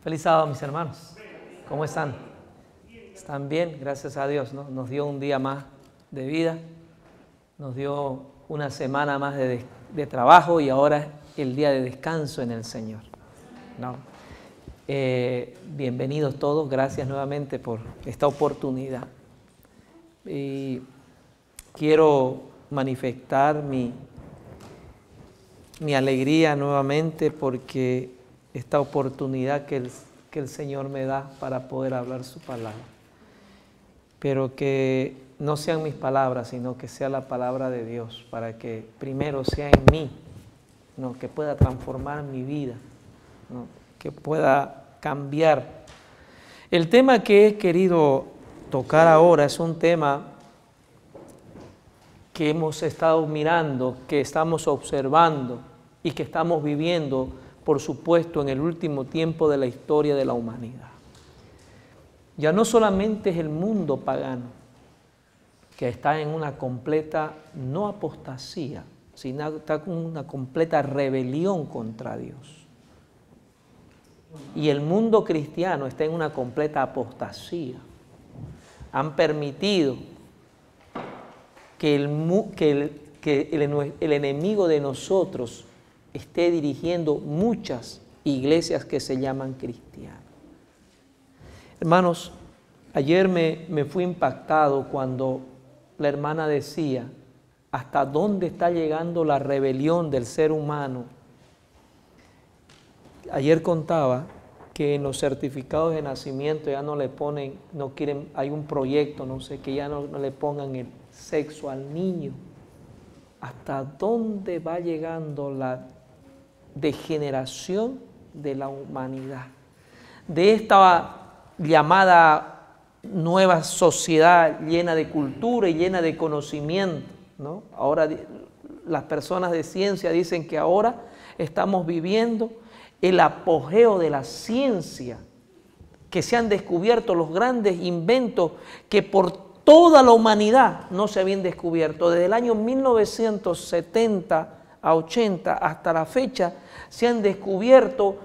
Feliz sábado, mis hermanos. ¿Cómo están? ¿Están bien? Gracias a Dios, ¿no? Nos dio un día más de vida, nos dio una semana más de trabajo y ahora el día de descanso en el Señor, ¿no? Bienvenidos todos, gracias nuevamente por esta oportunidad. Y quiero manifestar mi alegría nuevamente porque esta oportunidad que el Señor me da para poder hablar su palabra. Pero que no sean mis palabras, sino que sea la palabra de Dios, para que primero sea en mí, ¿no? Que pueda transformar mi vida, ¿no? Que pueda cambiar. El tema que he querido tocar ahora es un tema que hemos estado mirando, que estamos observando y que estamos viviendo, por supuesto, en el último tiempo de la historia de la humanidad. Ya no solamente es el mundo pagano, que está en una completa, no apostasía, sino está con una completa rebelión contra Dios. Y el mundo cristiano está en una completa apostasía. Han permitido que el enemigo de nosotros esté dirigiendo muchas iglesias que se llaman cristianas. Hermanos, ayer me fui impactado cuando la hermana decía hasta dónde está llegando la rebelión del ser humano. Ayer contaba que en los certificados de nacimiento ya no le ponen, no quieren, hay un proyecto, no sé, que ya no le pongan el sexo al niño. ¿Hasta dónde va llegando la degeneración de la humanidad? De esta llamada nueva sociedad llena de cultura y llena de conocimiento, ¿no? Ahora las personas de ciencia dicen que ahora estamos viviendo el apogeo de la ciencia, que se han descubierto los grandes inventos que por toda la humanidad no se habían descubierto. Desde el año 1970 a 80 hasta la fecha se han descubierto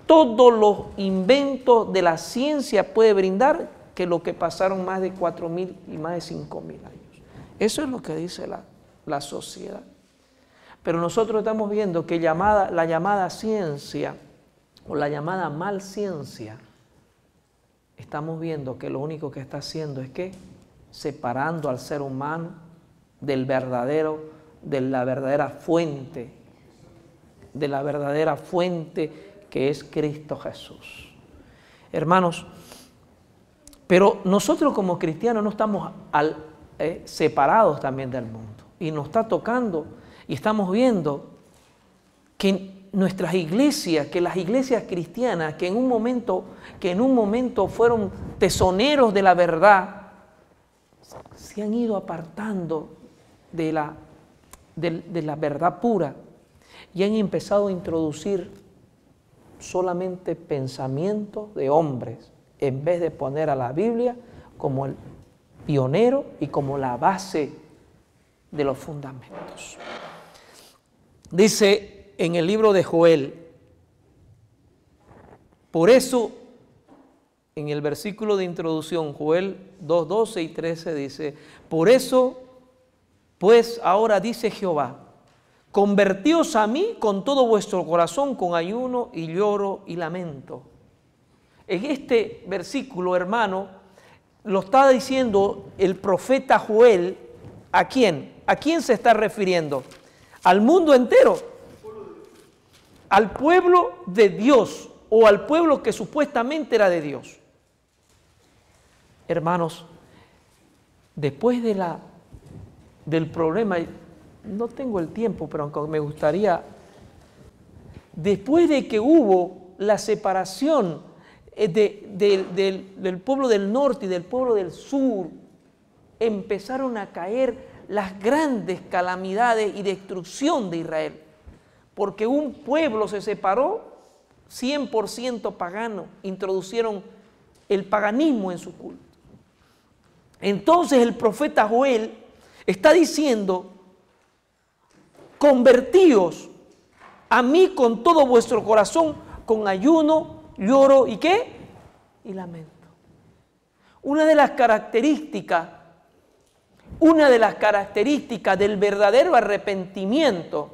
todos los inventos de la ciencia puede brindar, que lo que pasaron más de 4.000 y más de 5.000 años. Eso es lo que dice la sociedad. Pero nosotros estamos viendo que la llamada ciencia o la llamada mal ciencia, estamos viendo que lo único que está haciendo es que separando al ser humano de la verdadera fuente, que es Cristo Jesús. Hermanos, pero nosotros como cristianos no estamos separados también del mundo. Y nos está tocando y estamos viendo que nuestras iglesias, que las iglesias cristianas, que en un momento fueron tesoneros de la verdad, se han ido apartando de la verdad pura y han empezado a introducir solamente pensamientos de hombres, en vez de poner a la Biblia como el pionero y como la base de los fundamentos. Dice en el libro de Joel, por eso, en el versículo de introducción, Joel 2, 12 y 13 dice, por eso, pues ahora dice Jehová, convertíos a mí con todo vuestro corazón, con ayuno y lloro y lamento. En este versículo, hermano, lo está diciendo el profeta Joel. ¿A quién? ¿A quién se está refiriendo? ¿Al mundo entero? Al pueblo de Dios o al pueblo que supuestamente era de Dios. Hermanos, después del problema, no tengo el tiempo, pero aunque me gustaría, después de que hubo la separación del pueblo del norte y del pueblo del sur, empezaron a caer las grandes calamidades y destrucción de Israel, porque un pueblo se separó 100% pagano, introducieron el paganismo en su culto. Entonces el profeta Joel está diciendo, convertíos a mí con todo vuestro corazón, con ayuno lloro y ¿qué? Y lamento. Una de las características del verdadero arrepentimiento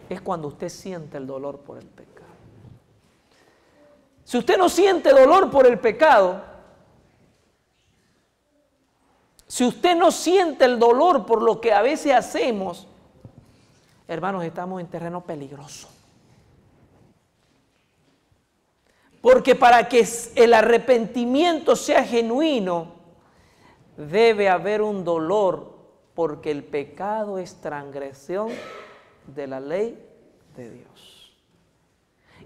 es cuando usted siente el dolor por el pecado. Si usted no siente dolor por el pecado, si usted no siente el dolor por lo que a veces hacemos, hermanos, estamos en terreno peligroso. Porque para que el arrepentimiento sea genuino, debe haber un dolor, porque el pecado es transgresión de la ley de Dios.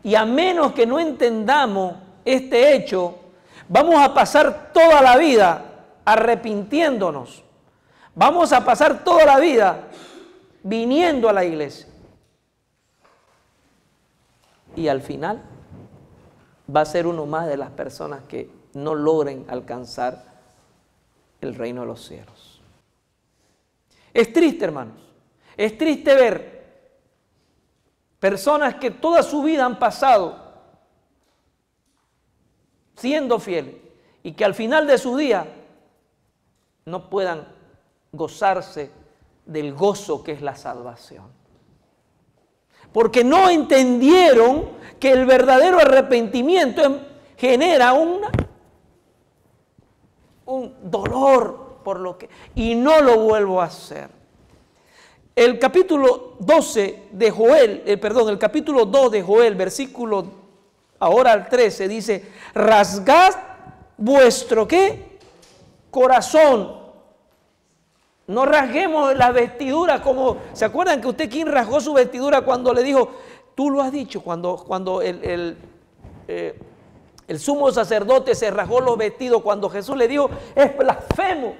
Y a menos que no entendamos este hecho, vamos a pasar toda la vida arrepintiéndonos. Vamos a pasar toda la vida viniendo a la iglesia. Y al final va a ser uno más de las personas que no logren alcanzar el reino de los cielos. Es triste, hermanos. Es triste ver personas que toda su vida han pasado siendo fieles y que al final de su día no puedan gozarse del gozo que es la salvación. Porque no entendieron que el verdadero arrepentimiento genera un dolor por lo que... Y no lo vuelvo a hacer. El capítulo 12 de Joel, el capítulo 2 de Joel, versículo ahora al 13, dice: rasgad vuestro ¿qué? Corazón. No rasguemos la vestidura como... ¿Se acuerdan que usted quién rasgó su vestidura cuando le dijo? Tú lo has dicho, cuando el sumo sacerdote se rasgó los vestidos, cuando Jesús le dijo, es blasfemo.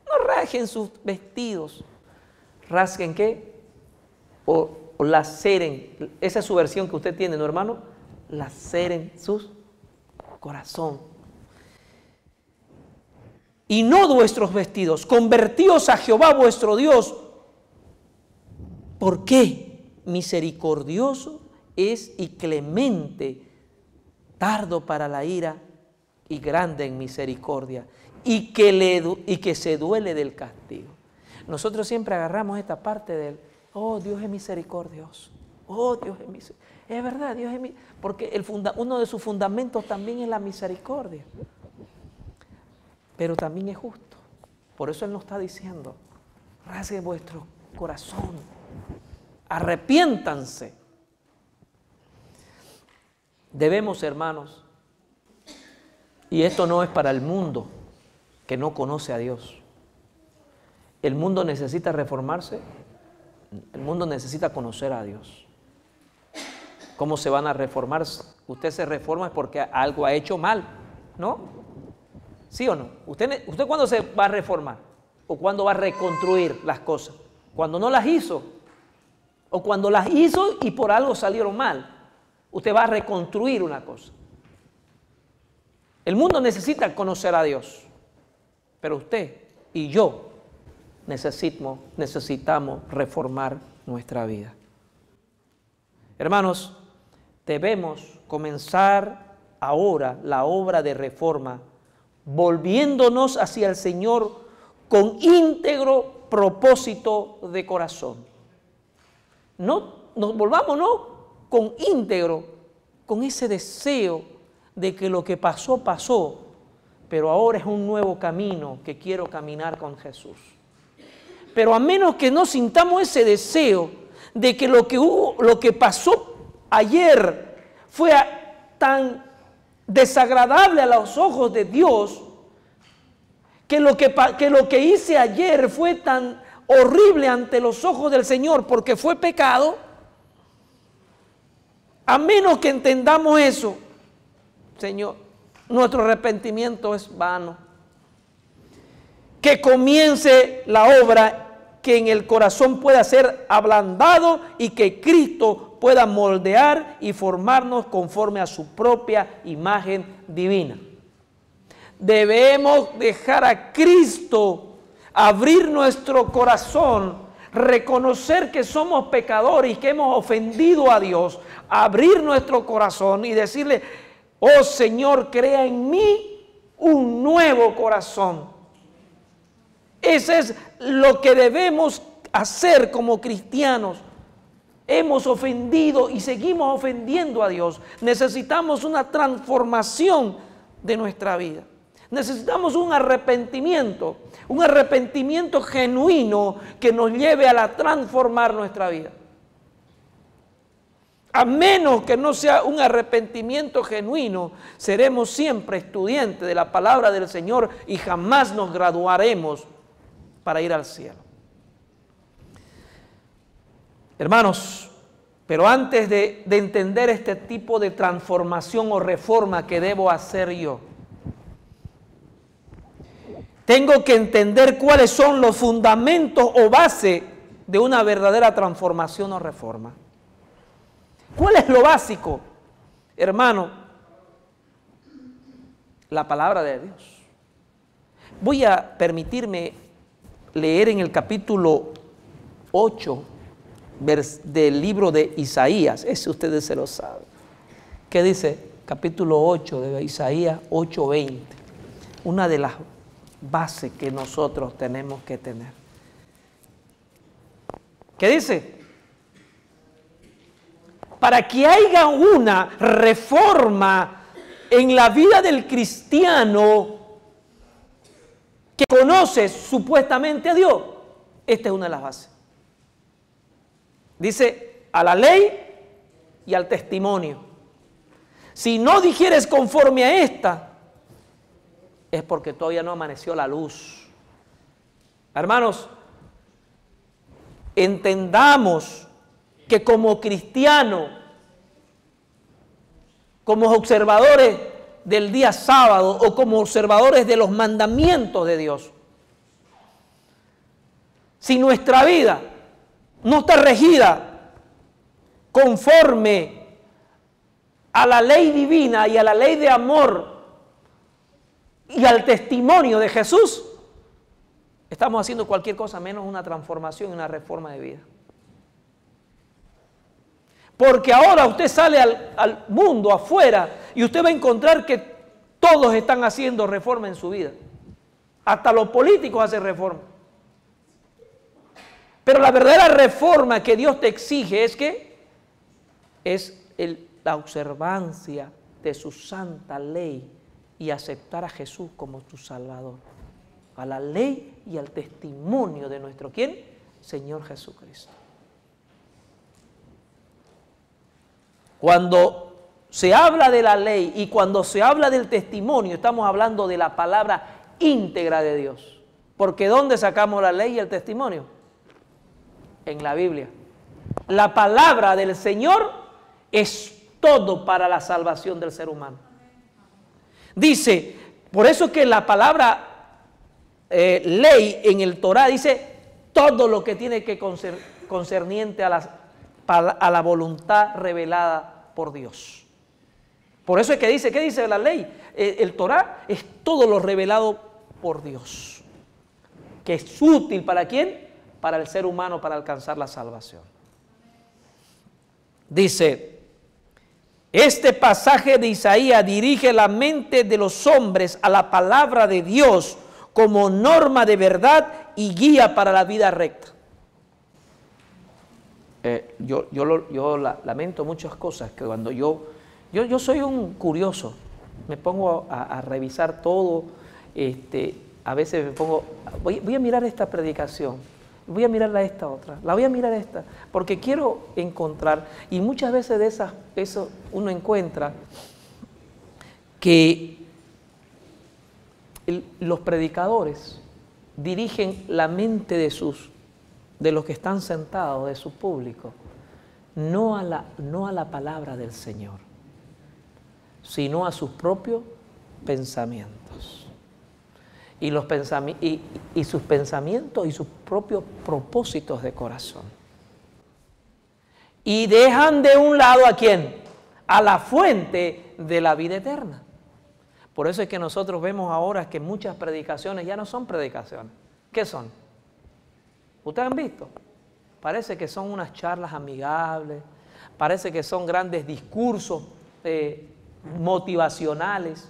No rasguen sus vestidos. ¿Rasguen qué? O laceren. Esa es su versión que usted tiene, ¿no, hermano? Laceren su corazón. Y no vuestros vestidos. Convertíos a Jehová vuestro Dios. ¿Por qué? Misericordioso es y clemente, tardo para la ira y grande en misericordia, y que se duele del castigo. Nosotros siempre agarramos esta parte del, oh, Dios es misericordioso. Oh, Dios es misericordioso. Es verdad, Dios es misericordioso. Porque uno de sus fundamentos también es la misericordia. Pero también es justo. Por eso Él nos está diciendo, rasguen vuestro corazón, arrepiéntanse. Debemos, hermanos, y esto no es para el mundo que no conoce a Dios. El mundo necesita reformarse, el mundo necesita conocer a Dios. ¿Cómo se van a reformar? Usted se reforma es porque algo ha hecho mal, ¿no? ¿Sí o no? ¿Usted cuándo se va a reformar? ¿O cuándo va a reconstruir las cosas? ¿Cuando no las hizo? ¿O cuando las hizo y por algo salieron mal? Usted va a reconstruir una cosa. El mundo necesita conocer a Dios. Pero usted y yo necesitamos reformar nuestra vida. Hermanos, debemos comenzar ahora la obra de reforma, volviéndonos hacia el Señor con íntegro propósito de corazón. No nos volvamos, ¿no? Con íntegro, con ese deseo de que lo que pasó, pasó, pero ahora es un nuevo camino que quiero caminar con Jesús. Pero a menos que no sintamos ese deseo de que lo que pasó ayer fue tan desagradable a los ojos de Dios, que lo que hice ayer fue tan horrible ante los ojos del Señor porque fue pecado, a menos que entendamos eso, Señor, nuestro arrepentimiento es vano. Que comience la obra, que en el corazón pueda ser ablandado y que Cristo pueda moldear y formarnos conforme a su propia imagen divina. Debemos dejar a Cristo abrir nuestro corazón, reconocer que somos pecadores y que hemos ofendido a Dios, abrir nuestro corazón y decirle, oh Señor, crea en mí un nuevo corazón. Ese es lo que debemos hacer como cristianos. Hemos ofendido y seguimos ofendiendo a Dios. Necesitamos una transformación de nuestra vida. Necesitamos un arrepentimiento genuino que nos lleve a la transformar nuestra vida. A menos que no sea un arrepentimiento genuino, seremos siempre estudiantes de la palabra del Señor y jamás nos graduaremos para ir al cielo. Hermanos, pero antes de entender este tipo de transformación o reforma que debo hacer yo, tengo que entender cuáles son los fundamentos o base de una verdadera transformación o reforma. ¿Cuál es lo básico? Hermano, la palabra de Dios. Voy a permitirme leer en el capítulo 8 del libro de Isaías. Ese ustedes se lo saben. ¿Qué dice? Capítulo 8 de Isaías 8:20. Una de las bases que nosotros tenemos que tener. ¿Qué dice? Para que haya una reforma en la vida del cristiano que conoce supuestamente a Dios, esta es una de las bases. Dice, a la ley y al testimonio. Si no dijeres conforme a esta, es porque todavía no amaneció la luz. Hermanos, entendamos que como cristianos, como observadores del día sábado o como observadores de los mandamientos de Dios, si nuestra vida no está regida conforme a la ley divina y a la ley de amor y al testimonio de Jesús, estamos haciendo cualquier cosa menos una transformación y una reforma de vida. Porque ahora usted sale al mundo afuera y usted va a encontrar que todos están haciendo reforma en su vida. Hasta los políticos hacen reforma. Pero la verdadera reforma que Dios te exige es que es la observancia de su santa ley y aceptar a Jesús como tu Salvador. A la ley y al testimonio de nuestro ¿quién? Señor Jesucristo. Cuando se habla de la ley y cuando se habla del testimonio, estamos hablando de la palabra íntegra de Dios. Porque ¿dónde sacamos la ley y el testimonio? En la Biblia. La palabra del Señor es todo para la salvación del ser humano. Dice, por eso que la palabra ley en el Torá dice todo lo que tiene que concerniente a la voluntad revelada por Dios. Por eso es que dice, ¿qué dice la ley? El Torá es todo lo revelado por Dios, que es útil ¿para quién? Para el ser humano, para alcanzar la salvación. Dice, este pasaje de Isaías dirige la mente de los hombres a la palabra de Dios como norma de verdad y guía para la vida recta. Yo lamento muchas cosas, que cuando yo soy un curioso, me pongo a revisar todo, a veces me pongo, voy a mirar esta predicación, voy a mirar esta otra, la voy a mirar esta, porque quiero encontrar, y muchas veces de eso uno encuentra que los predicadores dirigen la mente de los que están sentados, de su público, no a la palabra del Señor, sino a sus propios pensamientos. Y sus pensamientos y sus propios propósitos de corazón. Y dejan de un lado ¿a quién? A la fuente de la vida eterna. Por eso es que nosotros vemos ahora que muchas predicaciones ya no son predicaciones. ¿Qué son? ¿Ustedes han visto? Parece que son unas charlas amigables, parece que son grandes discursos motivacionales,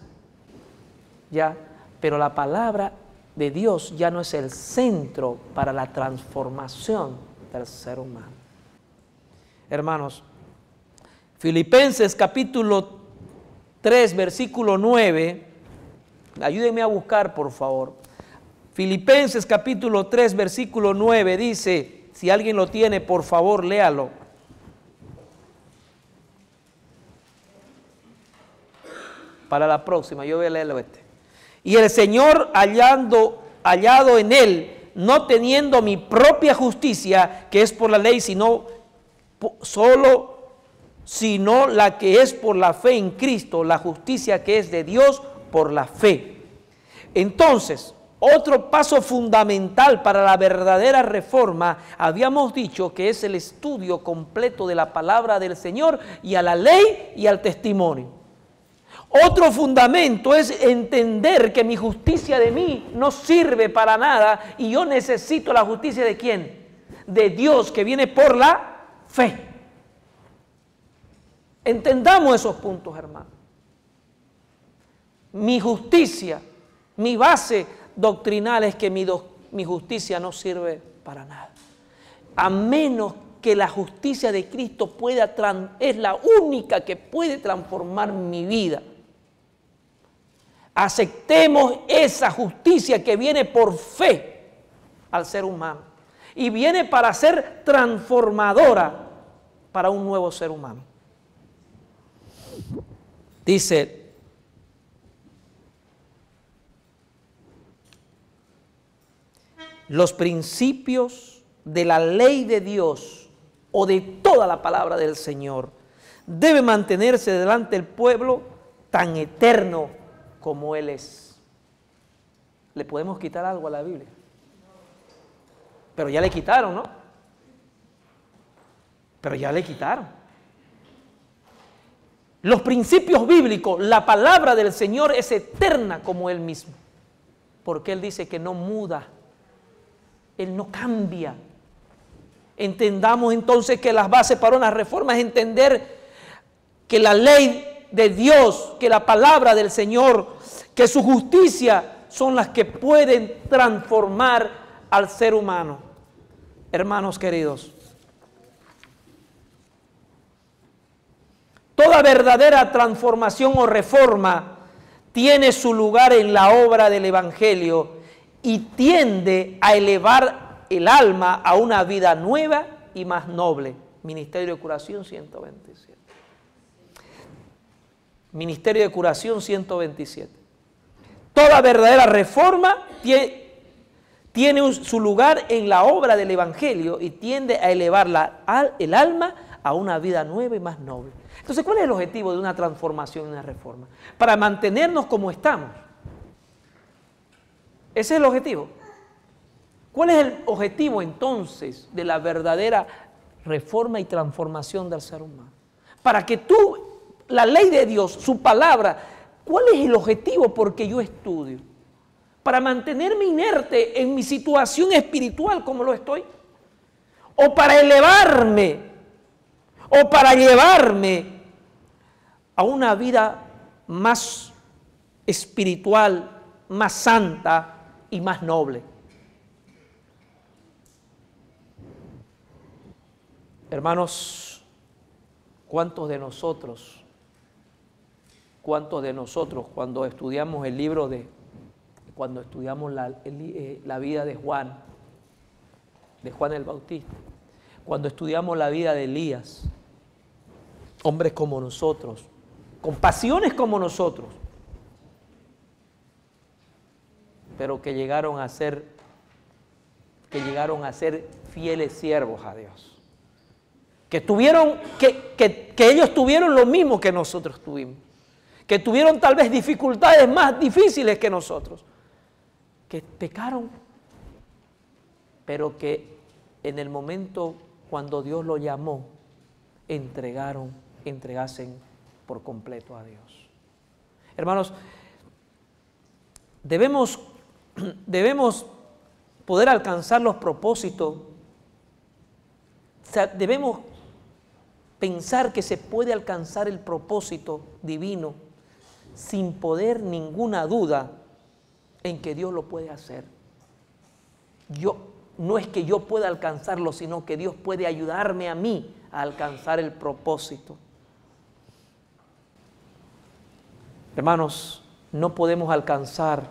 ya, pero la palabra de Dios ya no es el centro para la transformación del ser humano. Hermanos, Filipenses capítulo 3, versículo 9, ayúdenme a buscar, por favor. Filipenses capítulo 3, versículo 9 dice, si alguien lo tiene, por favor, léalo. Para la próxima, yo voy a leerlo este. Y el Señor hallado en él, no teniendo mi propia justicia, que es por la ley, sino la que es por la fe en Cristo, la justicia que es de Dios por la fe. Entonces, otro paso fundamental para la verdadera reforma, habíamos dicho que es el estudio completo de la palabra del Señor y a la ley y al testimonio. Otro fundamento es entender que mi justicia de mí no sirve para nada y yo necesito la justicia ¿de quién? De Dios, que viene por la fe. Entendamos esos puntos, hermanos. Mi justicia, mi base doctrinal es que mi justicia no sirve para nada. A menos que la justicia de Cristo es la única que puede transformar mi vida. Aceptemos esa justicia que viene por fe al ser humano y viene para ser transformadora para un nuevo ser humano. Dice, los principios de la ley de Dios o de toda la palabra del Señor debe mantenerse delante del pueblo tan eterno como Él es. ¿Le podemos quitar algo a la Biblia? Pero ya le quitaron, ¿no? Pero ya le quitaron. Los principios bíblicos, la palabra del Señor es eterna como Él mismo. Porque Él dice que no muda. Él no cambia. Entendamos entonces que las bases para una reforma es entender que la ley de Dios, que la palabra del Señor, que su justicia son las que pueden transformar al ser humano. Hermanos queridos, toda verdadera transformación o reforma tiene su lugar en la obra del Evangelio y tiende a elevar el alma a una vida nueva y más noble. Ministerio de Curación 127. Ministerio de Curación 127. Toda verdadera reforma tiene su lugar en la obra del Evangelio y tiende a elevar el alma a una vida nueva y más noble. Entonces, ¿cuál es el objetivo de una transformación y una reforma? Para mantenernos como estamos. Ese es el objetivo. ¿Cuál es el objetivo entonces de la verdadera reforma y transformación del ser humano? Para que la ley de Dios, su palabra, ¿cuál es el objetivo porque yo estudio? ¿Para mantenerme inerte en mi situación espiritual como lo estoy? ¿O para elevarme? ¿O para llevarme a una vida más espiritual, más santa y más noble? Hermanos, ¿cuántos de nosotros cuando estudiamos el libro cuando estudiamos la vida de Juan el Bautista, cuando estudiamos la vida de Elías, hombres como nosotros, con pasiones como nosotros, pero que llegaron a ser fieles siervos a Dios? Que ellos tuvieron lo mismo que nosotros tuvimos, que tuvieron tal vez dificultades más difíciles que nosotros, que pecaron, pero que en el momento cuando Dios lo llamó, entregasen por completo a Dios. Hermanos, debemos poder alcanzar los propósitos. O sea, debemos pensar que se puede alcanzar el propósito divino sin poder ninguna duda en que Dios lo puede hacer. No es que yo pueda alcanzarlo, sino que Dios puede ayudarme a mí a alcanzar el propósito. Hermanos, no podemos alcanzar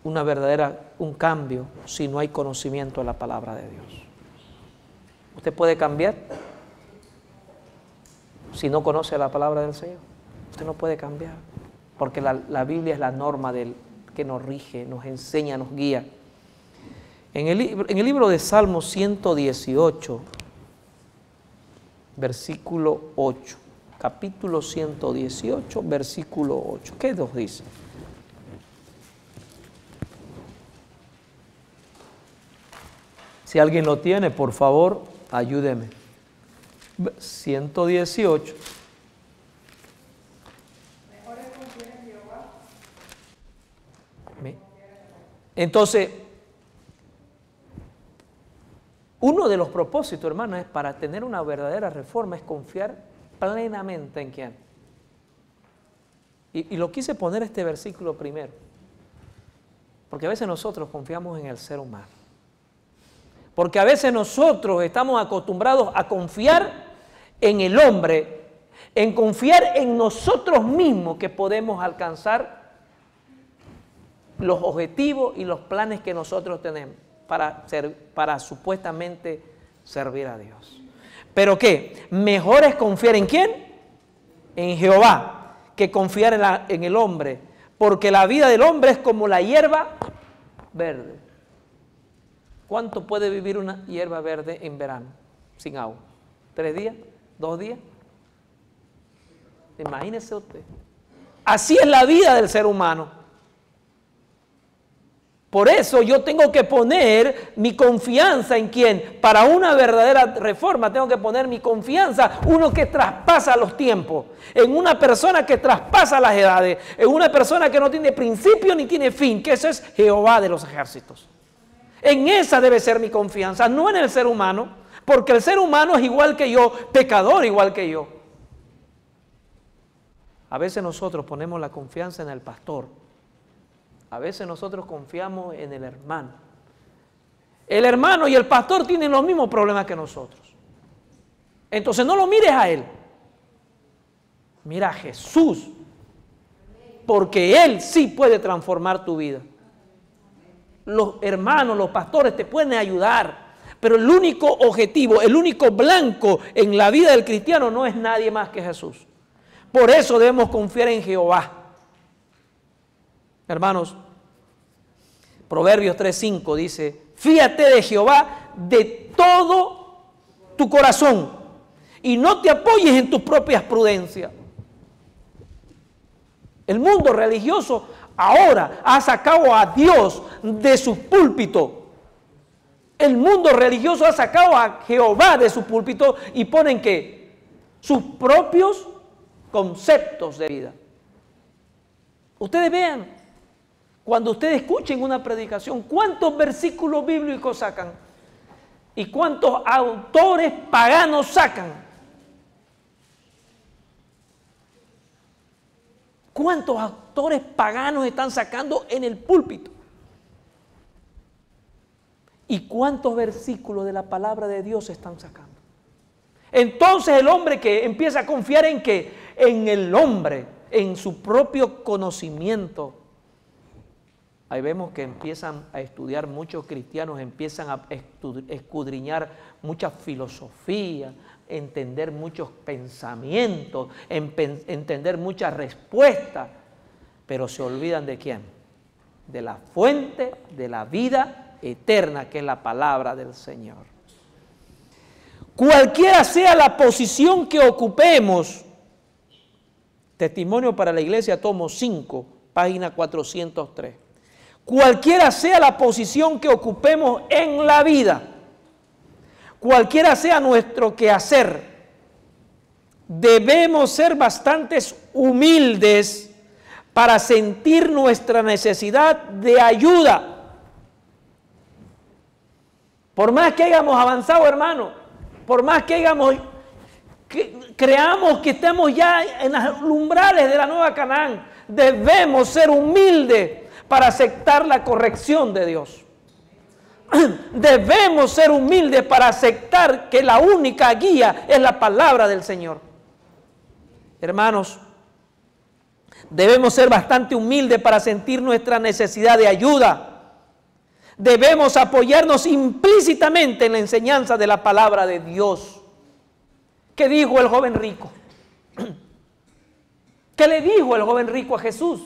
un cambio si no hay conocimiento de la palabra de Dios. ¿Usted puede cambiar si no conoce la palabra del Señor? Usted no puede cambiar, porque la Biblia es la norma que nos rige, nos enseña, nos guía. En el libro de Salmos 118, versículo 8, capítulo 118, versículo 8, ¿qué nos dice? Si alguien lo tiene, por favor, ayúdeme. 118. Entonces, uno de los propósitos, hermano, es para tener una verdadera reforma, es confiar plenamente en quién. Y lo quise poner este versículo primero, porque a veces nosotros confiamos en el ser humano. Porque a veces nosotros estamos acostumbrados a confiar en el hombre, en confiar en nosotros mismos que podemos alcanzar los objetivos y los planes que nosotros tenemos para supuestamente servir a Dios. ¿Pero qué? Mejor es confiar ¿en quién? En Jehová, que confiar en el hombre, porque la vida del hombre es como la hierba verde. ¿Cuánto puede vivir una hierba verde en verano sin agua? ¿3 días? ¿2 días? Imagínese usted. Así es la vida del ser humano. Por eso yo tengo que poner mi confianza en quién. Para una verdadera reforma tengo que poner mi confianza, uno que traspasa los tiempos, en una persona que traspasa las edades, en una persona que no tiene principio ni tiene fin, que eso es Jehová de los ejércitos. En esa debe ser mi confianza, no en el ser humano, porque el ser humano es igual que yo, pecador igual que yo. A veces nosotros ponemos la confianza en el pastor, a veces nosotros confiamos en el hermano. El hermano y el pastor tienen los mismos problemas que nosotros. Entonces no lo mires a él, mira a Jesús, porque Él sí puede transformar tu vida. Los hermanos, los pastores te pueden ayudar, pero el único objetivo, el único blanco en la vida del cristiano no es nadie más que Jesús. Por eso debemos confiar en Jehová. Hermanos, Proverbios 3:5 dice: fíate de Jehová de todo tu corazón y no te apoyes en tus propias prudencias. El mundo religioso ahora ha sacado a Dios de su púlpito. El mundo religioso ha sacado a Jehová de su púlpito y ponen ¿qué? Sus propios conceptos de vida. Ustedes vean, cuando ustedes escuchen una predicación, ¿cuántos versículos bíblicos sacan? ¿Y cuántos autores paganos sacan? ¿Cuántos autores paganos están sacando en el púlpito? ¿Y cuántos versículos de la palabra de Dios están sacando? Entonces el hombre que empieza a confiar en ¿qué? En el hombre, en su propio conocimiento. Ahí vemos que empiezan a estudiar, muchos cristianos empiezan a escudriñar mucha filosofía, entender muchos pensamientos, entender muchas respuestas, pero se olvidan ¿de quién? De la fuente de la vida eterna, que es la palabra del Señor. Cualquiera sea la posición que ocupemos, Testimonio para la Iglesia, tomo 5, página 403. Cualquiera sea la posición que ocupemos en la vida, cualquiera sea nuestro quehacer, debemos ser bastante humildes para sentir nuestra necesidad de ayuda. Por más que hayamos avanzado, hermano, por más que hayamos creamos que estamos ya en los umbrales de la nueva Canaán. Debemos ser humildes para aceptar la corrección de Dios. Debemos ser humildes para aceptar que la única guía es la palabra del Señor. Hermanos, debemos ser bastante humildes para sentir nuestra necesidad de ayuda. Debemos apoyarnos implícitamente en la enseñanza de la palabra de Dios. ¿Qué dijo el joven rico? ¿Qué le dijo el joven rico a Jesús?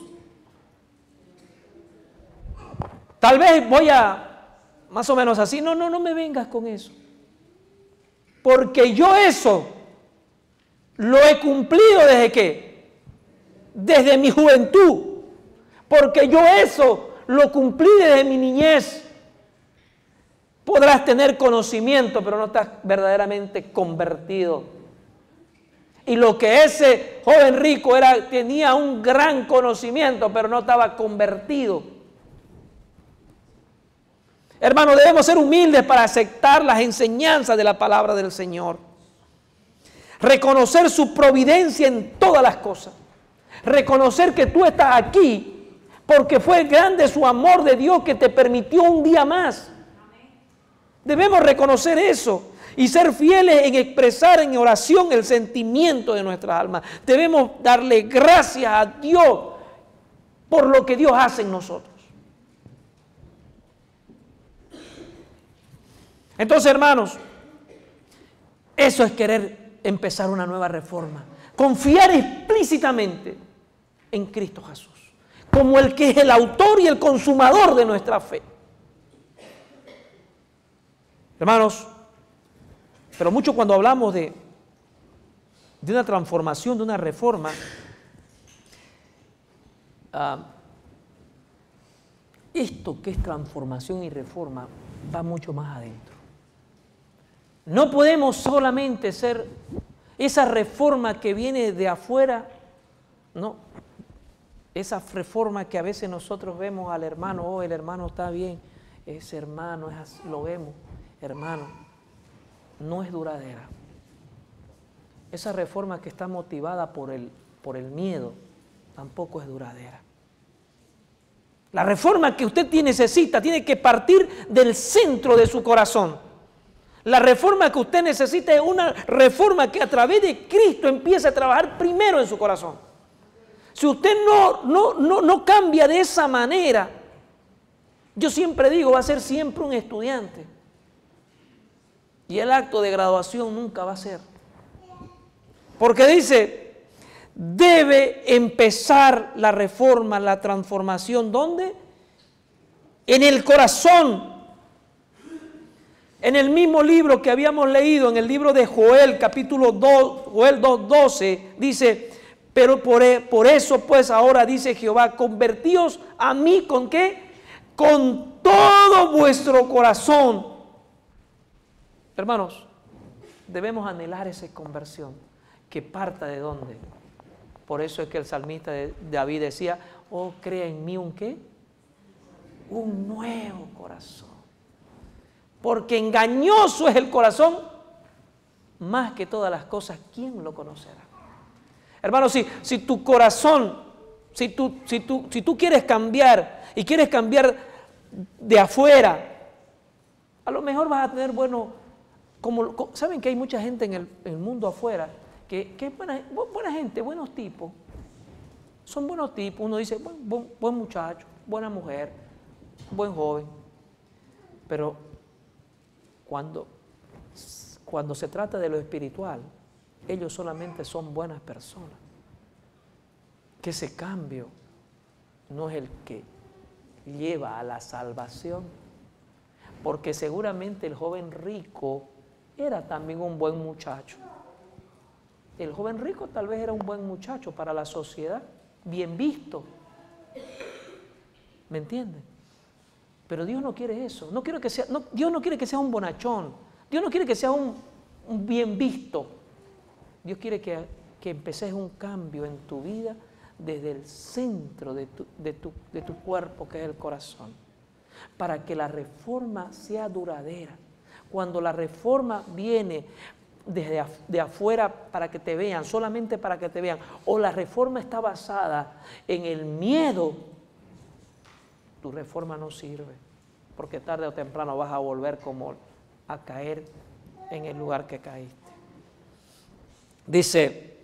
Tal vez voy a, más o menos así, no me vengas con eso. Porque yo eso lo he cumplido ¿desde qué? Desde mi juventud. Porque yo eso lo cumplí desde mi niñez. Podrás tener conocimiento, pero no estás verdaderamente convertido. Y lo que ese joven rico tenía un gran conocimiento, pero no estaba convertido. Hermanos, debemos ser humildes para aceptar las enseñanzas de la palabra del Señor. Reconocer su providencia en todas las cosas. Reconocer que tú estás aquí porque fue grande su amor de Dios que te permitió un día más. Debemos reconocer eso y ser fieles en expresar en oración el sentimiento de nuestras almas. Debemos darle gracias a Dios por lo que Dios hace en nosotros. Entonces, hermanos, eso es querer empezar una nueva reforma. Confiar explícitamente en Cristo Jesús, como el que es el autor y el consumador de nuestra fe. Hermanos, pero mucho cuando hablamos de una transformación, de una reforma, esto que es transformación y reforma va mucho más adentro. No podemos solamente ser esa reforma que viene de afuera, no. Esa reforma que a veces nosotros vemos al hermano, oh, el hermano está bien, ese hermano, lo vemos, hermano, no es duradera. Esa reforma que está motivada por el miedo, tampoco es duradera. La reforma que usted necesita tiene que partir del centro de su corazón. La reforma que usted necesita es una reforma que a través de Cristo empiece a trabajar primero en su corazón. Si usted no cambia de esa manera, yo siempre digo, va a ser siempre un estudiante. Y el acto de graduación nunca va a ser. Porque dice, debe empezar la reforma, la transformación, ¿dónde? En el corazón. En el mismo libro que habíamos leído, en el libro de Joel, capítulo 2, Joel 2:12, dice, pero por eso pues ahora dice Jehová, convertíos a mí, ¿con qué? Con todo vuestro corazón. Hermanos, debemos anhelar esa conversión, que parta de dónde. Por eso es que el salmista David decía, oh, crea en mí un ¿qué? Un nuevo corazón. Porque engañoso es el corazón, más que todas las cosas, ¿quién lo conocerá? Hermano, si tu corazón, si tú quieres cambiar y quieres cambiar de afuera, a lo mejor vas a tener ¿saben que hay mucha gente en el mundo afuera que es buena gente, buenos tipos? Son buenos tipos, uno dice, buen muchacho, buena mujer, buen joven, pero cuando se trata de lo espiritual, ellos solamente son buenas personas. Que ese cambio no es el que lleva a la salvación, porque seguramente el joven rico era también un buen muchacho. El joven rico tal vez era un buen muchacho para la sociedad, bien visto. ¿Me entienden? Pero Dios no quiere eso. Dios no quiere que sea un bonachón. Dios no quiere que sea un bien visto. Dios quiere que empeces un cambio en tu vida desde el centro de tu cuerpo, que es el corazón, para que la reforma sea duradera. Cuando la reforma viene de afuera para que te vean, solamente para que te vean, o la reforma está basada en el miedo, tu reforma no sirve, porque tarde o temprano vas a volver como a caer en el lugar que caíste. Dice,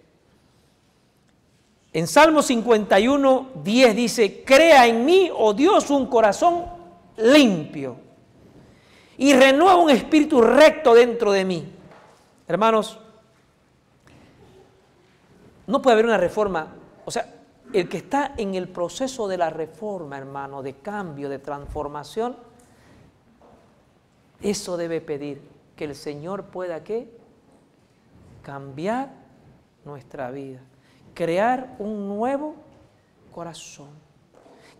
en Salmo 51, 10 dice, crea en mí, oh Dios, un corazón limpio y renueva un espíritu recto dentro de mí. Hermanos, no puede haber una reforma, o sea, el que está en el proceso de la reforma, hermano, de cambio, de transformación, eso debe pedir que el Señor pueda, ¿qué? Cambiar nuestra vida, crear un nuevo corazón.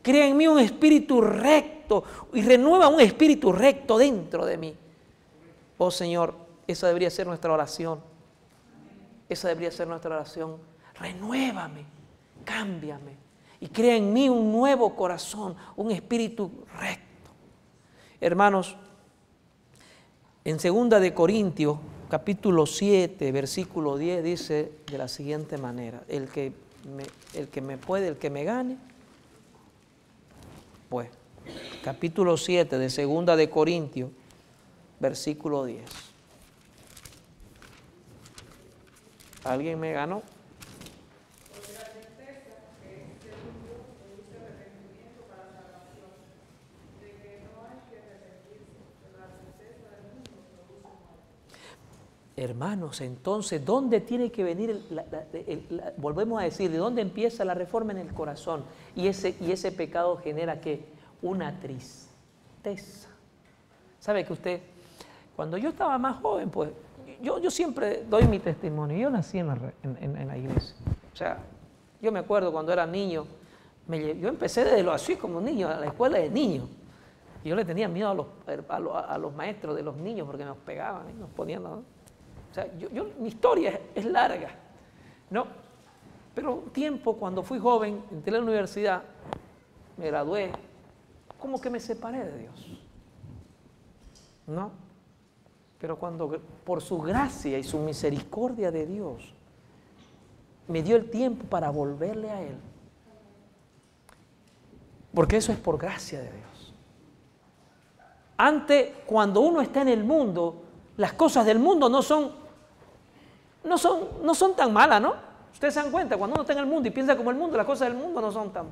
Crea en mí un espíritu recto y renueva un espíritu recto dentro de mí. Oh Señor, esa debería ser nuestra oración. Esa debería ser nuestra oración. Renuévame, cámbiame y crea en mí un nuevo corazón, un espíritu recto. Hermanos, en 2 de Corintios, capítulo 7, versículo 10, dice de la siguiente manera, el que me gane, pues, capítulo 7 de 2 de Corintios, versículo 10. ¿Alguien me ganó? Hermanos, entonces, ¿dónde tiene que venir, volvemos a decir, de dónde empieza la reforma? En el corazón? Y ese pecado genera, ¿qué? Una tristeza. ¿Sabe que usted, cuando yo estaba más joven, pues, yo siempre doy mi testimonio, yo nací en la iglesia. O sea, yo me acuerdo cuando era niño, yo empecé desde así como niño, a la escuela de niños. Y yo le tenía miedo a los maestros de los niños porque nos pegaban y nos ponían... ¿no? O sea, mi historia es larga, ¿no? Pero un tiempo, cuando fui joven, entré a la universidad, me gradué, como que me separé de Dios, ¿no? Pero cuando, por su gracia y su misericordia de Dios, me dio el tiempo para volverle a Él. Porque eso es por gracia de Dios. Antes, cuando uno está en el mundo, las cosas del mundo no son tan malas, ¿no? Ustedes se dan cuenta, cuando uno está en el mundo y piensa como el mundo, las cosas del mundo no son tan...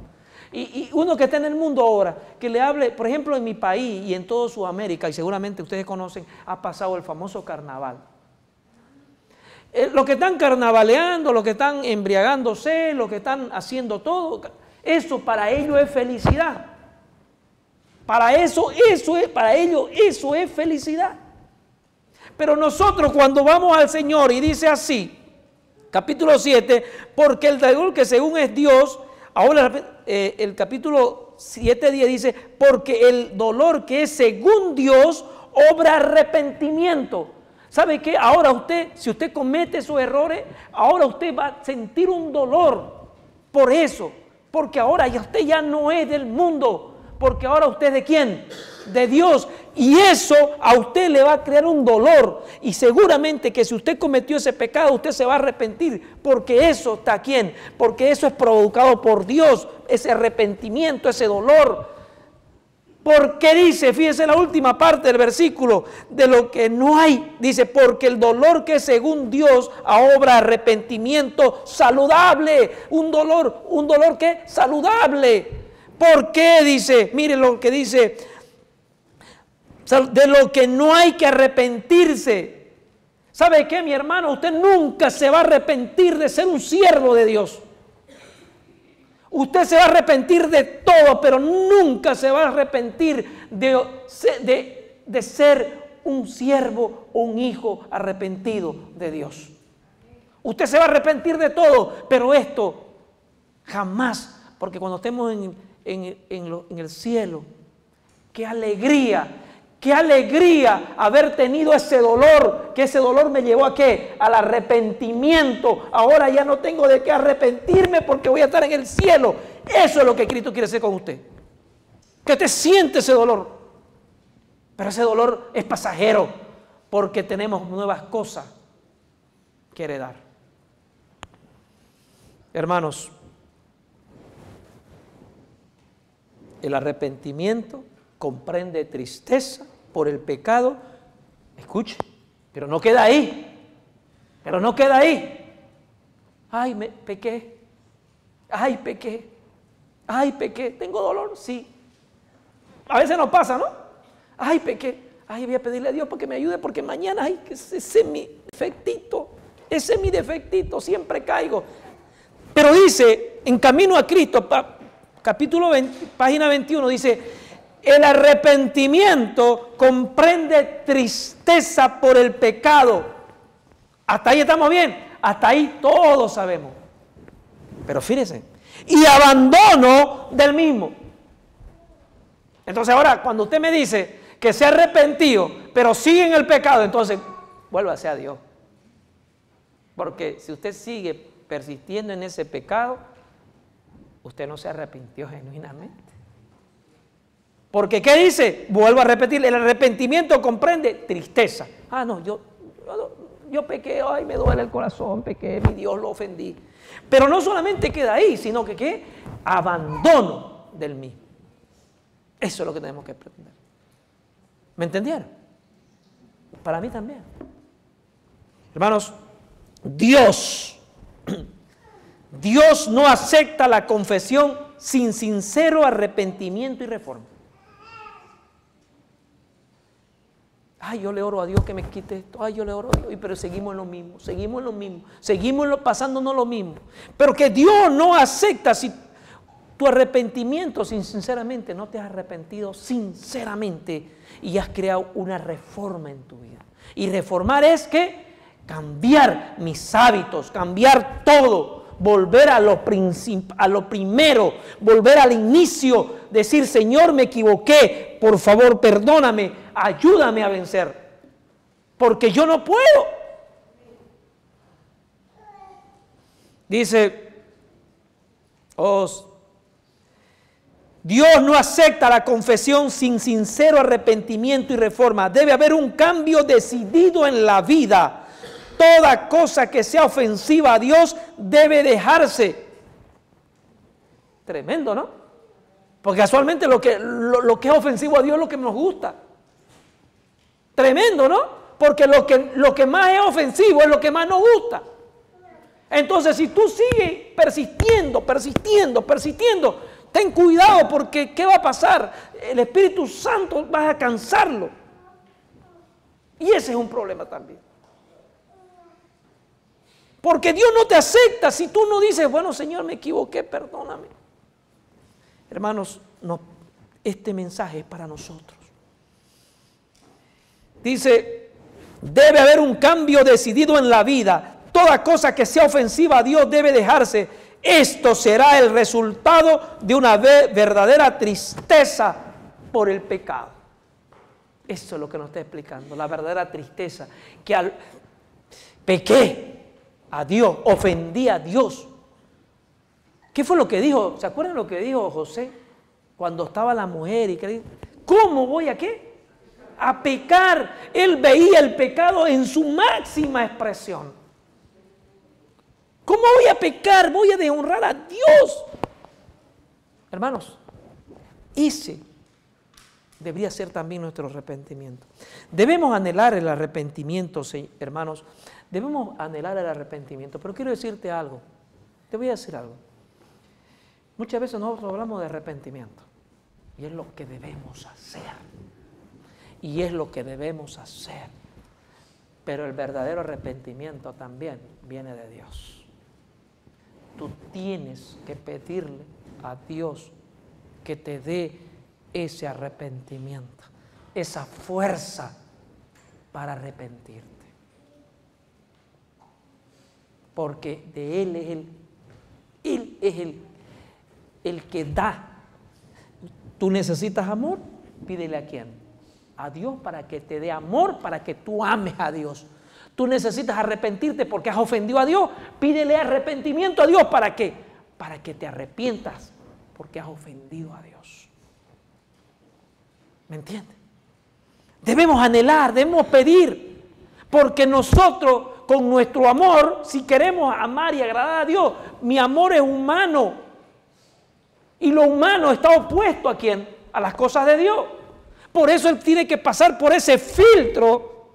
Y uno que está en el mundo ahora, que le hable, por ejemplo, en mi país y en toda Sudamérica, y seguramente ustedes conocen, ha pasado el famoso carnaval. Los que están carnavaleando, los que están embriagándose, los que están haciendo todo, eso para ellos es felicidad. Para ellos eso es felicidad. Pero nosotros cuando vamos al Señor y dice así, capítulo 7, porque el dolor que según es Dios, ahora el capítulo 7:10 dice, porque el dolor que es según Dios obra arrepentimiento. ¿Sabe qué? Ahora usted, si usted comete esos errores, ahora usted va a sentir un dolor por eso, porque ahora ya usted ya no es del mundo. Porque ahora usted es ¿de quién? De Dios. Y eso a usted le va a crear un dolor. Y seguramente que si usted cometió ese pecado, usted se va a arrepentir. Porque eso está ¿a quién? Porque eso es provocado por Dios. Ese arrepentimiento, ese dolor. Porque dice, fíjese la última parte del versículo, de lo que no hay. Dice, porque el dolor que según Dios obra arrepentimiento saludable. Un dolor que saludable. ¿Por qué? Dice, mire lo que dice, de lo que no hay que arrepentirse. ¿Sabe qué, mi hermano? Usted nunca se va a arrepentir de ser un siervo de Dios. Usted se va a arrepentir de todo, pero nunca se va a arrepentir de ser un siervo o un hijo arrepentido de Dios. Usted se va a arrepentir de todo, pero esto jamás, porque cuando estemos en el cielo, qué alegría haber tenido ese dolor, que ese dolor me llevó ¿a qué? Al arrepentimiento. Ahora ya no tengo de qué arrepentirme porque voy a estar en el cielo. Eso es lo que Cristo quiere hacer con usted, que usted siente ese dolor, pero ese dolor es pasajero porque tenemos nuevas cosas quiere dar. Hermanos, el arrepentimiento comprende tristeza por el pecado. Escuche, pero no queda ahí. Pero no queda ahí. Ay, pequé. Ay, pequé. Ay, pequé. ¿Tengo dolor? Sí. A veces nos pasa, ¿no? Ay, pequé. Ay, voy a pedirle a Dios para que me ayude porque mañana, ay, ese es mi defectito. Ese es mi defectito. Siempre caigo. Pero dice, en Camino a Cristo, capítulo 20, página 21, dice, el arrepentimiento comprende tristeza por el pecado. Hasta ahí estamos bien. Hasta ahí todos sabemos. Pero fíjense, y abandono del mismo. Entonces ahora, cuando usted me dice que se ha arrepentido, pero sigue en el pecado, entonces vuélvase a Dios. Porque si usted sigue persistiendo en ese pecado, usted no se arrepintió genuinamente. Porque ¿qué dice? Vuelvo a repetir, el arrepentimiento comprende tristeza. Ah, no, yo pequé, ay, me duele el corazón, pequé, mi Dios, lo ofendí. Pero no solamente queda ahí, sino que ¿qué? Abandono del mismo. Eso es lo que tenemos que aprender. ¿Me entendieron? Para mí también. Hermanos, Dios no acepta la confesión sin sincero arrepentimiento y reforma. Ay, yo le oro a Dios que me quite esto. Ay, yo le oro a Dios. Pero seguimos en lo mismo, seguimos en lo mismo, seguimos pasándonos lo mismo. Pero que Dios no acepta si tu arrepentimiento, sinceramente, no te has arrepentido sinceramente y has creado una reforma en tu vida. Y reformar es que cambiar mis hábitos, cambiar todo, volver a lo primero, volver al inicio, decir, Señor, me equivoqué, por favor, perdóname, ayúdame a vencer, porque yo no puedo. Dice, Dios no acepta la confesión sin sincero arrepentimiento y reforma. Debe haber un cambio decidido en la vida. Toda cosa que sea ofensiva a Dios debe dejarse. Tremendo, ¿no? Porque casualmente lo que es ofensivo a Dios es lo que nos gusta. Tremendo, ¿no? Porque lo que más es ofensivo es lo que más nos gusta. Entonces, si tú sigues persistiendo, ten cuidado porque ¿qué va a pasar? El Espíritu Santo vas a cansarlo. Y ese es un problema también. Porque Dios no te acepta si tú no dices, bueno, Señor, me equivoqué, perdóname. Hermanos, este mensaje es para nosotros. Dice, debe haber un cambio decidido en la vida. Toda cosa que sea ofensiva a Dios debe dejarse. Esto será el resultado de una verdadera tristeza por el pecado. Eso es lo que nos está explicando, la verdadera tristeza. Que pequé a Dios, ofendí a Dios. ¿Qué fue lo que dijo? ¿Se acuerdan lo que dijo José cuando estaba la mujer y que ¿cómo voy a qué? A pecar. Él veía el pecado en su máxima expresión. ¿Cómo voy a pecar? Voy a deshonrar a Dios. Hermanos, ese debería ser también nuestro arrepentimiento. Debemos anhelar el arrepentimiento, hermanos. Debemos anhelar el arrepentimiento. Pero quiero decirte algo. Te voy a decir algo. Muchas veces nosotros hablamos de arrepentimiento. Y es lo que debemos hacer. Y es lo que debemos hacer. Pero el verdadero arrepentimiento también viene de Dios. Tú tienes que pedirle a Dios que te dé ese arrepentimiento, esa fuerza para arrepentirte. Porque de Él es el que da. Tú necesitas amor, pídele a quién. A Dios para que te dé amor, para que tú ames a Dios. Tú necesitas arrepentirte porque has ofendido a Dios. Pídele arrepentimiento a Dios. ¿Para qué? Para que te arrepientas porque has ofendido a Dios. ¿Me entiendes? Debemos anhelar, debemos pedir. Porque nosotros con nuestro amor, si queremos amar y agradar a Dios, mi amor es humano. Y lo humano está opuesto ¿a quién? A las cosas de Dios. Por eso Él tiene que pasar por ese filtro.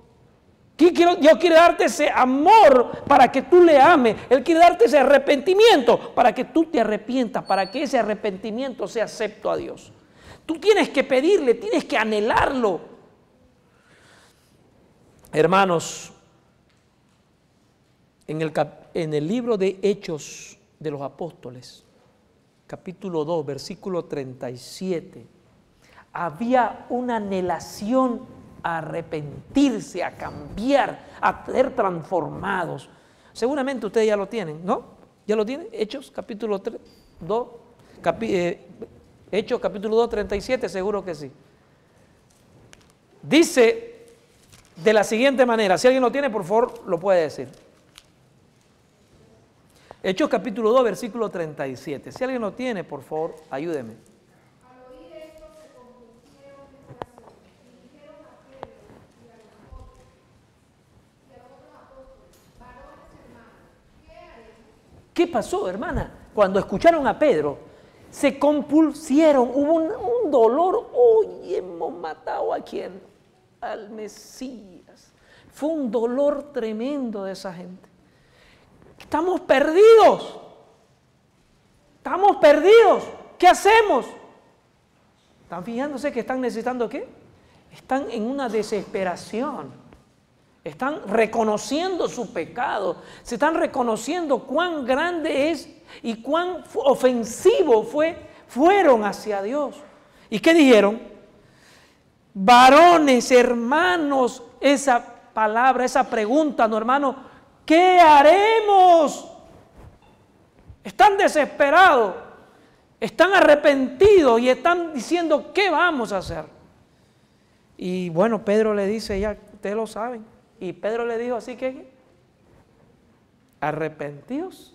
Dios quiere darte ese amor para que tú le ames. Él quiere darte ese arrepentimiento para que tú te arrepientas, para que ese arrepentimiento sea acepto a Dios. Tú tienes que pedirle, tienes que anhelarlo. Hermanos, en el libro de Hechos de los Apóstoles, capítulo 2, versículo 37, había una anhelación a arrepentirse, a cambiar, a ser transformados. Seguramente ustedes ya lo tienen, ¿no? ¿Ya lo tienen? Hechos capítulo 2, Hechos capítulo 2, 37, seguro que sí. Dice de la siguiente manera, si alguien lo tiene, por favor, lo puede decir. Hechos capítulo 2, versículo 37. Si alguien lo tiene, por favor, ayúdeme. ¿Qué pasó, hermana? Cuando escucharon a Pedro, se compusieron, hubo un dolor. Hoy hemos matado a quién? Al Mesías. Fue un dolor tremendo de esa gente. Estamos perdidos. Estamos perdidos. ¿Qué hacemos? ¿Están fijándose que están necesitando qué? Están en una desesperación. Están reconociendo su pecado, se están reconociendo cuán grande es y cuán ofensivo fueron hacia Dios. ¿Y qué dijeron? Varones, hermanos, esa palabra, esa pregunta, no hermano, ¿qué haremos? Están desesperados, están arrepentidos y están diciendo, ¿qué vamos a hacer? Y bueno, Pedro le dice, ya ustedes lo saben. Y Pedro le dijo así que, arrepentíos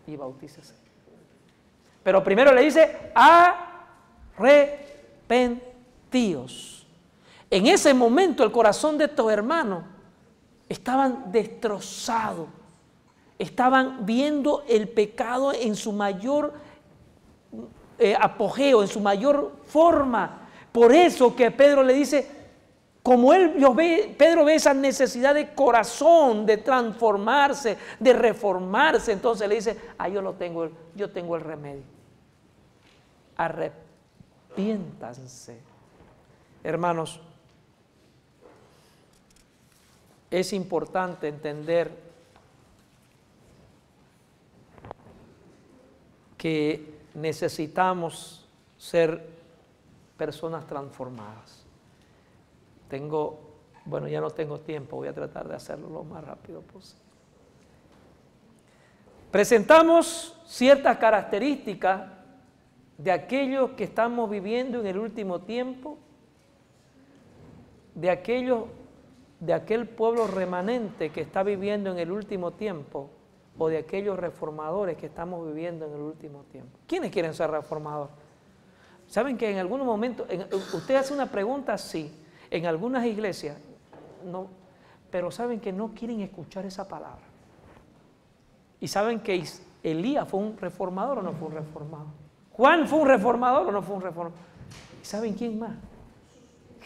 y bautícese. Pero primero le dice, arrepentíos. En ese momento el corazón de estos hermanos estaban destrozados. Estaban viendo el pecado en su mayor apogeo, en su mayor forma. Por eso que Pedro le dice, como Pedro ve esa necesidad de corazón, de transformarse, de reformarse, entonces le dice, yo tengo el remedio. Arrepiéntanse. Hermanos, es importante entender que necesitamos ser personas transformadas. Ya no tengo tiempo, voy a tratar de hacerlo lo más rápido posible. Presentamos ciertas características de aquellos que estamos viviendo en el último tiempo, de aquel pueblo remanente que está viviendo en el último tiempo, o de aquellos reformadores que estamos viviendo en el último tiempo. ¿Quiénes quieren ser reformadores? ¿Saben que en algunos momentos, usted hace una pregunta así, en algunas iglesias, no, pero saben que no quieren escuchar esa palabra? Y saben que Elías fue un reformador o no fue un reformador. Juan fue un reformador o no fue un reformador. ¿Y saben quién más?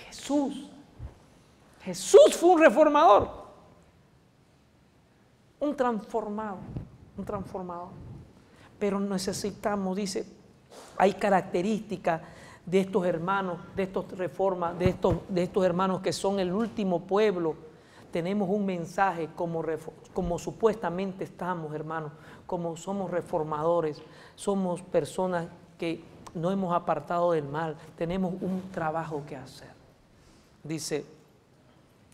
Jesús. Jesús fue un reformador. Un transformador. Pero necesitamos, dice, hay características de estos hermanos, de estos reformas, de estos hermanos que son el último pueblo. Tenemos un mensaje como supuestamente estamos, hermanos, como somos reformadores, somos personas que no hemos apartado del mal, tenemos un trabajo que hacer. Dice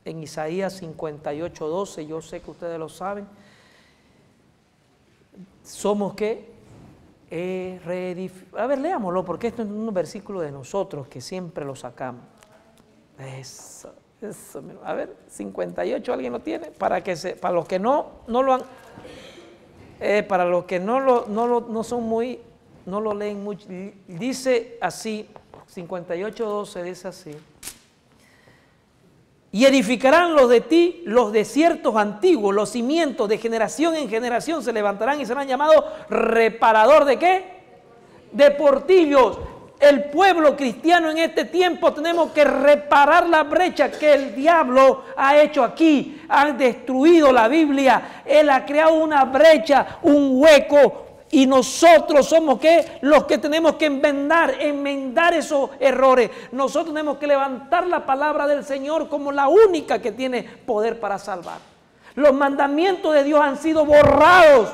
en Isaías 58:12, yo sé que ustedes lo saben, somos ¿qué? A ver, leámoslo, porque esto es un versículo de nosotros que siempre lo sacamos. Eso. A ver, 58, ¿alguien lo tiene? Para los que no lo han, para los que no lo leen mucho, dice así, 58:12 dice así: Y edificarán los de ti los desiertos antiguos, los cimientos de generación en generación se levantarán y serán llamados reparador ¿de qué? De portillos. El pueblo cristiano en este tiempo tenemos que reparar la brecha que el diablo ha hecho aquí. Han destruido la Biblia. Él ha creado una brecha, un hueco. Y nosotros somos ¿qué? Los que tenemos que enmendar esos errores. Nosotros tenemos que levantar la palabra del Señor como la única que tiene poder para salvar. Los mandamientos de Dios han sido borrados.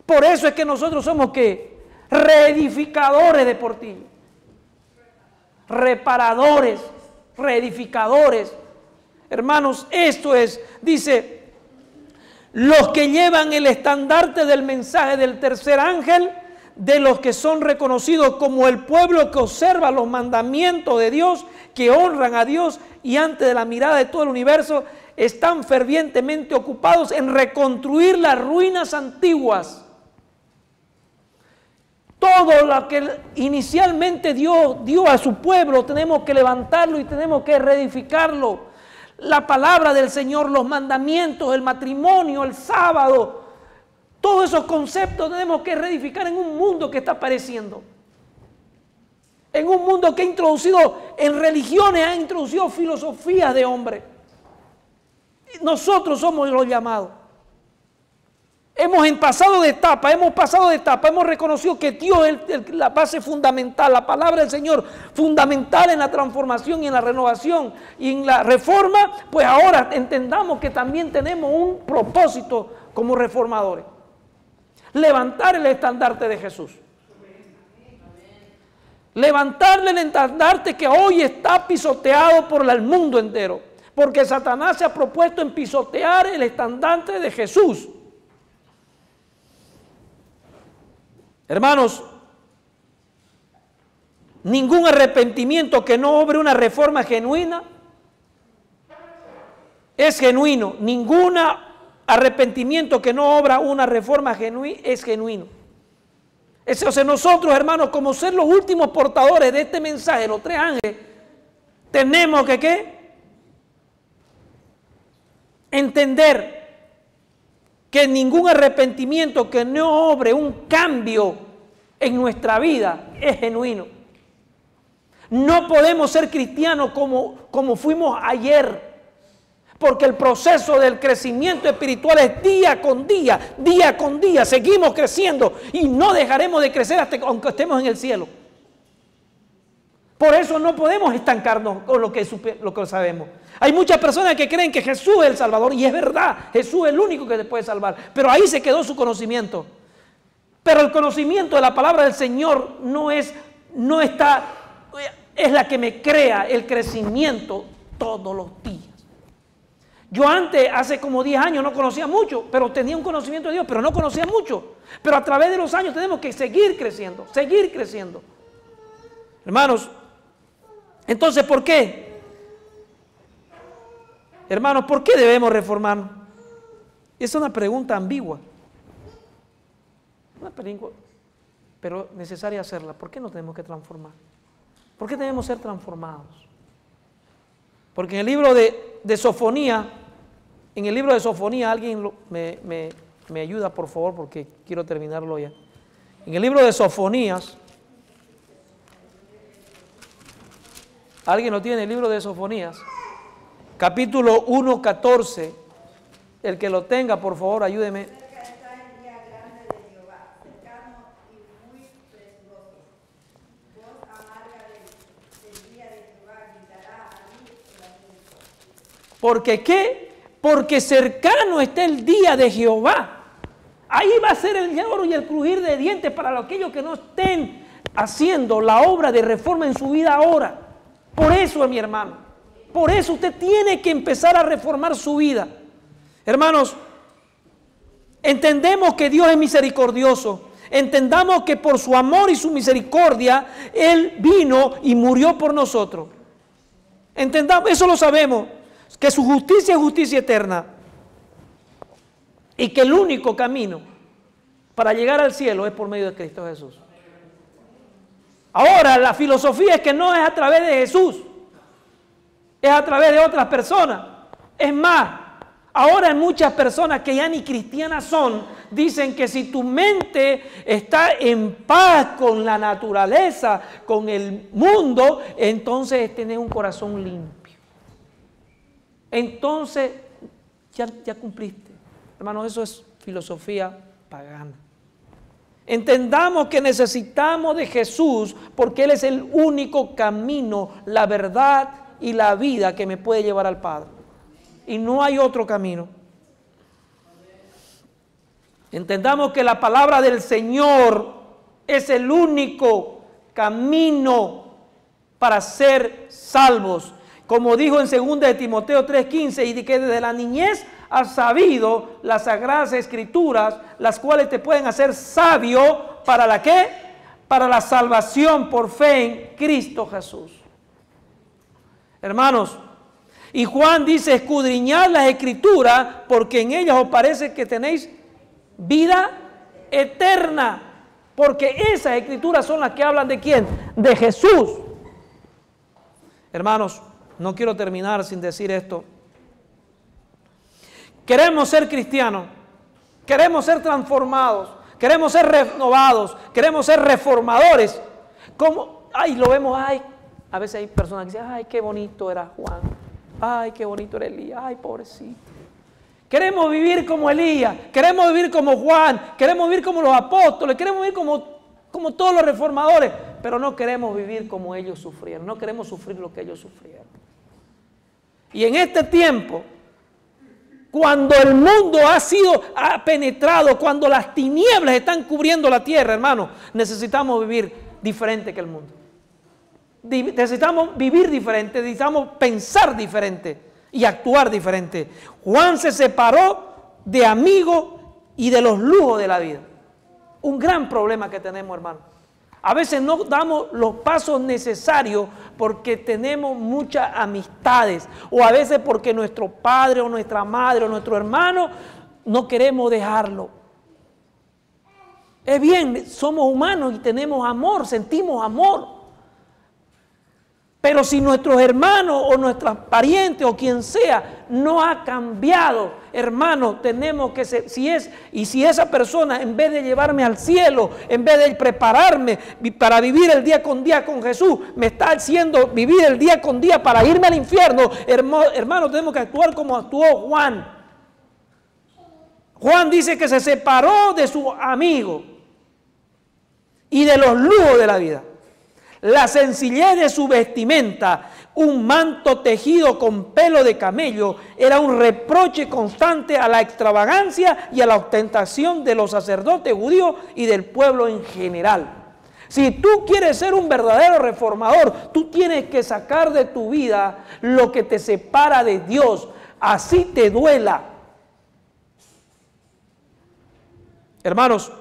Por eso es que nosotros somos ¿qué? Reedificadores de portillos. Reparadores, reedificadores. Hermanos, esto es, dice, los que llevan el estandarte del mensaje del tercer ángel, de los que son reconocidos como el pueblo que observa los mandamientos de Dios, que honran a Dios y ante de la mirada de todo el universo, están fervientemente ocupados en reconstruir las ruinas antiguas. Todo lo que inicialmente Dios dio a su pueblo, tenemos que levantarlo y tenemos que reedificarlo. La palabra del Señor, los mandamientos, el matrimonio, el sábado, todos esos conceptos tenemos que reedificar en un mundo que está apareciendo. En un mundo que ha introducido en religiones, ha introducido filosofías de hombre. Nosotros somos los llamados. Hemos pasado de etapa, hemos reconocido que Dios es la base fundamental, la palabra del Señor, fundamental en la transformación y en la renovación y en la reforma, pues ahora entendamos que también tenemos un propósito como reformadores. Levantar el estandarte de Jesús. Levantarle el estandarte que hoy está pisoteado por el mundo entero, porque Satanás se ha propuesto en pisotear el estandarte de Jesús. Hermanos, ningún arrepentimiento que no obre una reforma genuina es genuino. Ningún arrepentimiento que no obra una reforma genuina es genuino. O sea, nosotros, hermanos, como ser los últimos portadores de este mensaje, los tres ángeles, tenemos que ¿qué? Entender que ningún arrepentimiento que no obre un cambio en nuestra vida es genuino. No podemos ser cristianos como fuimos ayer, porque el proceso del crecimiento espiritual es día con día, seguimos creciendo y no dejaremos de crecer hasta aunque estemos en el cielo. Por eso no podemos estancarnos con lo que sabemos. Hay muchas personas que creen que Jesús es el Salvador y es verdad, Jesús es el único que te puede salvar, pero ahí se quedó su conocimiento. Pero el conocimiento de la palabra del Señor es la que me crea el crecimiento todos los días. Yo antes, hace como 10 años, no conocía mucho, pero tenía un conocimiento de Dios, pero no conocía mucho. Pero a través de los años tenemos que seguir creciendo, seguir creciendo. Hermanos, entonces, ¿por qué? Hermanos, ¿por qué debemos reformarnos? Es una pregunta ambigua. Una pregunta, pero necesaria hacerla. ¿Por qué nos tenemos que transformar? ¿Por qué debemos ser transformados? Porque en el libro de Sofonía, alguien me ayuda, por favor, porque quiero terminarlo ya. En el libro de Sofonías, ¿alguien lo tiene? El libro de Sofonías, capítulo 1:14. El que lo tenga, por favor, ayúdeme. ¿Porque qué? Porque cercano está el día de Jehová. Ahí va a ser el lloro y el crujir de dientes para aquellos que no estén haciendo la obra de reforma en su vida ahora. Por eso, mi hermano, por eso usted tiene que empezar a reformar su vida. Hermanos, entendemos que Dios es misericordioso. Entendamos que por su amor y su misericordia Él vino y murió por nosotros. Entendamos, eso lo sabemos, que su justicia es justicia eterna y que el único camino para llegar al cielo es por medio de Cristo Jesús. Ahora, la filosofía es que no es a través de Jesús. es a través de otras personas. Es más, ahora hay muchas personas que ya ni cristianas son, dicen que si tu mente está en paz con la naturaleza, con el mundo, entonces tenés un corazón limpio. Entonces ya cumpliste. Hermano, eso es filosofía pagana. Entendamos que necesitamos de Jesús porque Él es el único camino, la verdad y la vida que me puede llevar al Padre. Y no hay otro camino. Entendamos que la palabra del Señor es el único camino para ser salvos. Como dijo en 2 de Timoteo 3:15, y que desde la niñez has sabido las sagradas escrituras, las cuales te pueden hacer sabio para la ¿qué? Para la salvación por fe en Cristo Jesús. Hermanos, y Juan dice, escudriñad las escrituras, porque en ellas os parece que tenéis vida eterna. Porque esas escrituras son las que hablan de ¿quién? De Jesús. Hermanos, no quiero terminar sin decir esto. Queremos ser cristianos, queremos ser transformados, queremos ser renovados, queremos ser reformadores. ¿Cómo? Ay, lo vemos, ay, a veces hay personas que dicen, ay, qué bonito era Juan, ay, qué bonito era Elías, ay, pobrecito. Queremos vivir como Elías, queremos vivir como Juan, queremos vivir como los apóstoles, queremos vivir como todos los reformadores, pero no queremos vivir como ellos sufrieron, no queremos sufrir lo que ellos sufrieron. Y en este tiempo, cuando el mundo ha penetrado, cuando las tinieblas están cubriendo la tierra, hermano, necesitamos vivir diferente que el mundo. Necesitamos vivir diferente, necesitamos pensar diferente y actuar diferente. Juan se separó de amigos y de los lujos de la vida. Un gran problema que tenemos, hermano. A veces no damos los pasos necesarios porque tenemos muchas amistades, o a veces porque nuestro padre o nuestra madre o nuestro hermano no queremos dejarlo. Es bien, somos humanos y tenemos amor, sentimos amor. Pero si nuestros hermanos o nuestros parientes o quien sea no ha cambiado, hermano, tenemos que ser, si esa persona en vez de llevarme al cielo, en vez de prepararme para vivir el día con día con Jesús, me está haciendo vivir el día con día para irme al infierno, hermano, tenemos que actuar como actuó Juan. Juan dice que se separó de su amigo y de los lujos de la vida. La sencillez de su vestimenta, un manto tejido con pelo de camello, era un reproche constante a la extravagancia y a la ostentación de los sacerdotes judíos y del pueblo en general. Si tú quieres ser un verdadero reformador, tú tienes que sacar de tu vida lo que te separa de Dios, así te duela. Hermanos,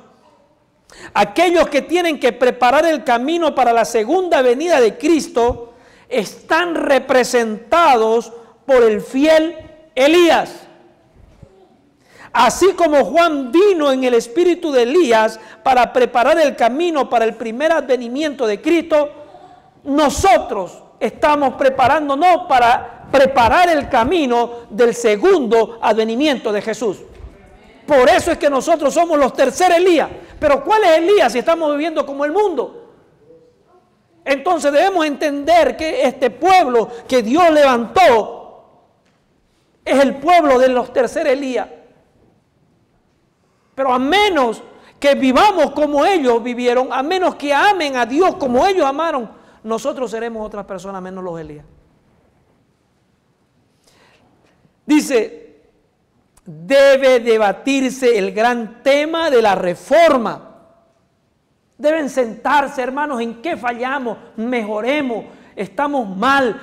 aquellos que tienen que preparar el camino para la segunda venida de Cristo están representados por el fiel Elías. Así como Juan vino en el espíritu de Elías para preparar el camino para el primer advenimiento de Cristo, nosotros estamos preparándonos para preparar el camino del segundo advenimiento de Jesús. Por eso es que nosotros somos los tercer Elías. Pero ¿cuál es Elías si estamos viviendo como el mundo? Entonces debemos entender que este pueblo que Dios levantó es el pueblo de los tercer Elías. Pero a menos que vivamos como ellos vivieron, a menos que amen a Dios como ellos amaron, nosotros seremos otras personas menos los Elías. Dice, debe debatirse el gran tema de la reforma. Deben sentarse, hermanos, en qué fallamos, mejoremos, estamos mal,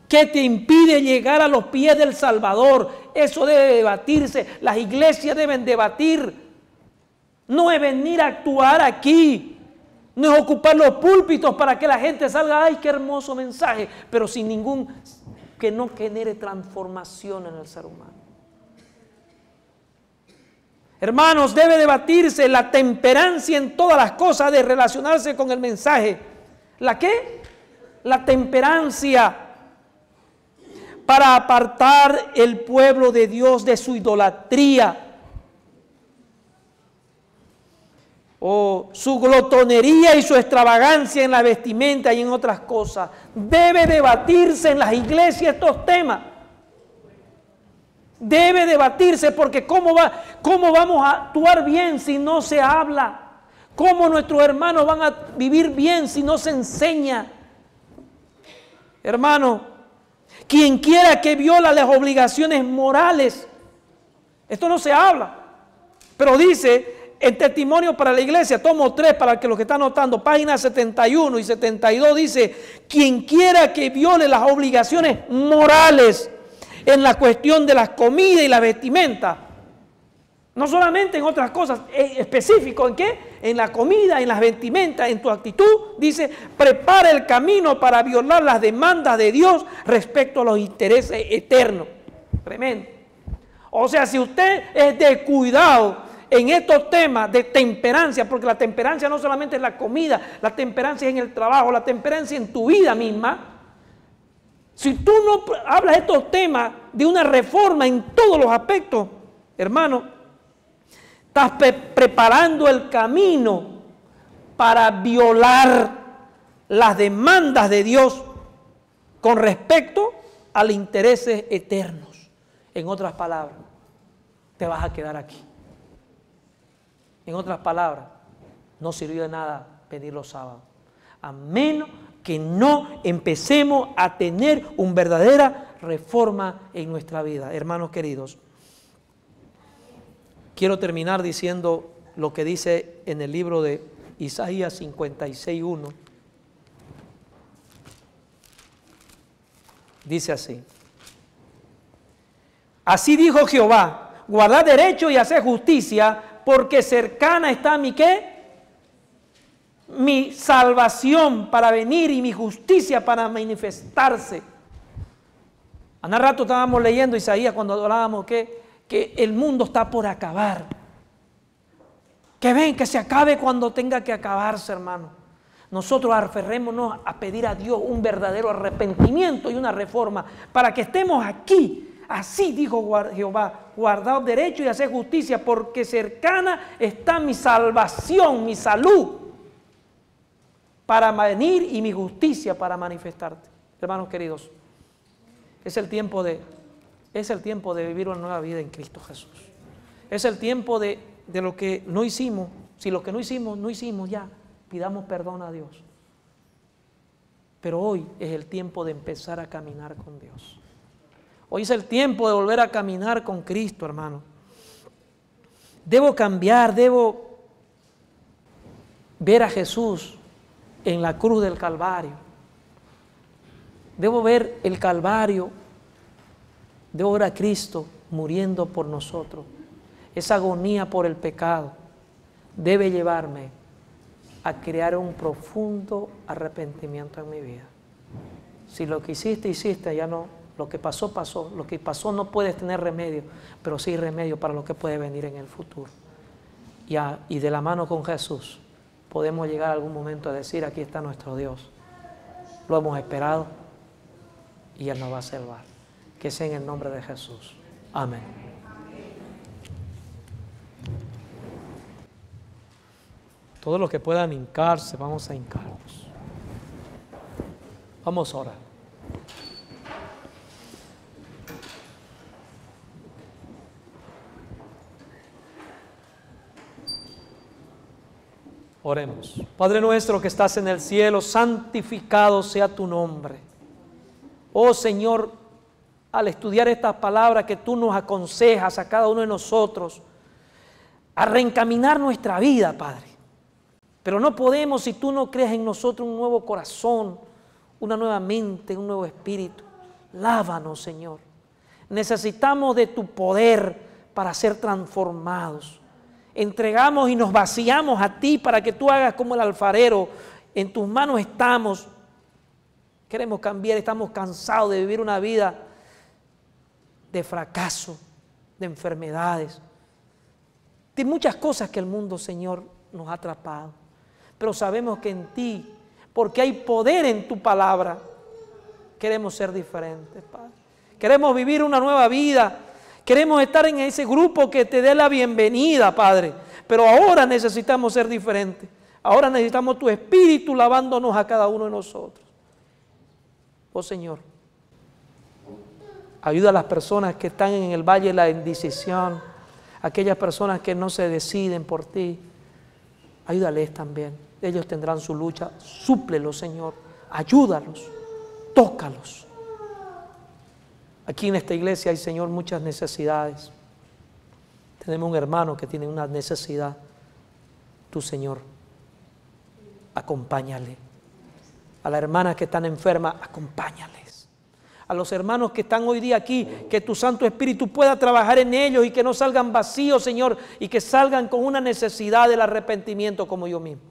qué te impide llegar a los pies del Salvador. Eso debe debatirse, las iglesias deben debatir. No es venir a actuar aquí, no es ocupar los púlpitos para que la gente salga, ay, qué hermoso mensaje, pero sin que no genere transformación en el ser humano. Hermanos, debe debatirse la temperancia en todas las cosas de relacionarse con el mensaje. ¿La qué? La temperancia. para apartar el pueblo de Dios de su idolatría o su glotonería y su extravagancia en la vestimenta y en otras cosas. Debe debatirse en las iglesias estos temas. Debe debatirse, porque ¿cómo vamos a actuar bien si no se habla? ¿Cómo nuestros hermanos van a vivir bien si no se enseña? Hermano, quien quiera que viola las obligaciones morales, esto no se habla, pero dice el testimonio para la iglesia, tomo 3 para que los que están notando, páginas 71 y 72, dice: quien quiera que viole las obligaciones morales en la cuestión de las comidas y la vestimenta, no solamente en otras cosas, específico, ¿en qué? En la comida, en las vestimentas, en tu actitud, dice, prepara el camino para violar las demandas de Dios respecto a los intereses eternos. Tremendo. O sea, si usted es descuidado en estos temas de temperancia, porque la temperancia no solamente es la comida, la temperancia es en el trabajo, la temperancia en tu vida misma. Si tú no hablas de estos temas de una reforma en todos los aspectos, hermano, estás preparando el camino para violar las demandas de Dios con respecto a los intereses eternos. En otras palabras, te vas a quedar aquí. En otras palabras, no sirvió de nada venir los sábados, a menos que no empecemos a tener una verdadera reforma en nuestra vida. Hermanos queridos, quiero terminar diciendo lo que dice en el libro de Isaías 56:1. Dice así: así dijo Jehová, guardad derecho y haced justicia, porque cercana está mi ¿qué? Mi salvación para venir y mi justicia para manifestarse. Hace rato estábamos leyendo Isaías cuando hablábamos que el mundo está por acabar. Que ven, que se acabe cuando tenga que acabarse, hermano. Nosotros aferrémonos a pedir a Dios un verdadero arrepentimiento y una reforma para que estemos aquí. Así dijo Jehová, guardaos derecho y haced justicia, porque cercana está mi salvación, mi salud, para venir y mi justicia para manifestarte. Hermanos queridos, es el tiempo de vivir una nueva vida en Cristo Jesús. Es el tiempo de lo que no hicimos. Si lo que no hicimos ya, pidamos perdón a Dios. Pero hoy es el tiempo de empezar a caminar con Dios. Hoy es el tiempo de volver a caminar con Cristo, hermano. Debo cambiar, debo ver a Jesús en la cruz del Calvario. Debo ver el Calvario. Debo ver a Cristo muriendo por nosotros. Esa agonía por el pecado debe llevarme a crear un profundo arrepentimiento en mi vida. Si lo que hiciste, ya no. Lo que pasó, pasó. Lo que pasó no puedes tener remedio, pero sí remedio para lo que puede venir en el futuro. Y de la mano con Jesús podemos llegar a algún momento a decir: aquí está nuestro Dios. Lo hemos esperado y Él nos va a salvar. Que sea en el nombre de Jesús. Amén. Todos los que puedan hincarse, vamos a hincarnos. Vamos a orar. Oremos. Padre nuestro que estás en el cielo, santificado sea tu nombre. Oh Señor, al estudiar estas palabras que tú nos aconsejas a cada uno de nosotros, a reencaminar nuestra vida, Padre. Pero no podemos si tú no creas en nosotros un nuevo corazón, una nueva mente, un nuevo espíritu. Lávanos, Señor. Necesitamos de tu poder para ser transformados. Entregamos y nos vaciamos a ti para que tú hagas como el alfarero. En tus manos estamos. Queremos cambiar, estamos cansados de vivir una vida de fracaso, de enfermedades, de muchas cosas que el mundo, Señor, nos ha atrapado. Pero sabemos que en ti, porque hay poder en tu palabra, queremos ser diferentes, Padre. Queremos vivir una nueva vida. Queremos estar en ese grupo que te dé la bienvenida, Padre. Pero ahora necesitamos ser diferentes. Ahora necesitamos tu Espíritu lavándonos a cada uno de nosotros. Oh Señor, ayuda a las personas que están en el valle de la indecisión, aquellas personas que no se deciden por ti. Ayúdales también. Ellos tendrán su lucha. Súplelos, Señor. Ayúdalos. Tócalos. Aquí en esta iglesia hay, Señor, muchas necesidades. Tenemos un hermano que tiene una necesidad. Tú, Señor, acompáñale. A las hermanas que están enfermas, acompáñales. A los hermanos que están hoy día aquí, que tu Santo Espíritu pueda trabajar en ellos y que no salgan vacíos, Señor, y que salgan con una necesidad del arrepentimiento como yo mismo.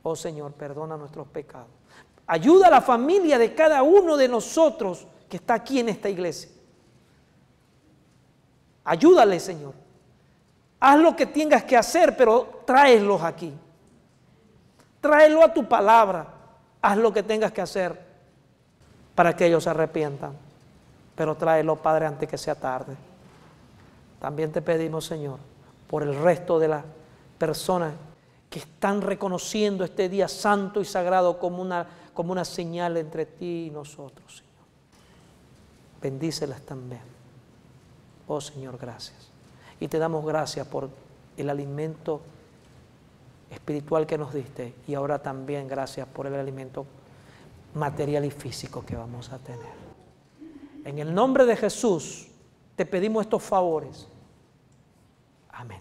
Oh Señor, perdona nuestros pecados. Ayuda a la familia de cada uno de nosotros que está aquí en esta iglesia. Ayúdale, Señor. Haz lo que tengas que hacer, pero tráelos aquí. Tráelo a tu palabra. Haz lo que tengas que hacer para que ellos se arrepientan. Pero tráelo, Padre, antes que sea tarde. También te pedimos, Señor, por el resto de las personas que están reconociendo este día santo y sagrado como una señal entre ti y nosotros, Señor. Bendícelas también. Oh Señor, gracias. Y te damos gracias por el alimento espiritual que nos diste y ahora también gracias por el alimento material y físico que vamos a tener. En el nombre de Jesús te pedimos estos favores. Amén.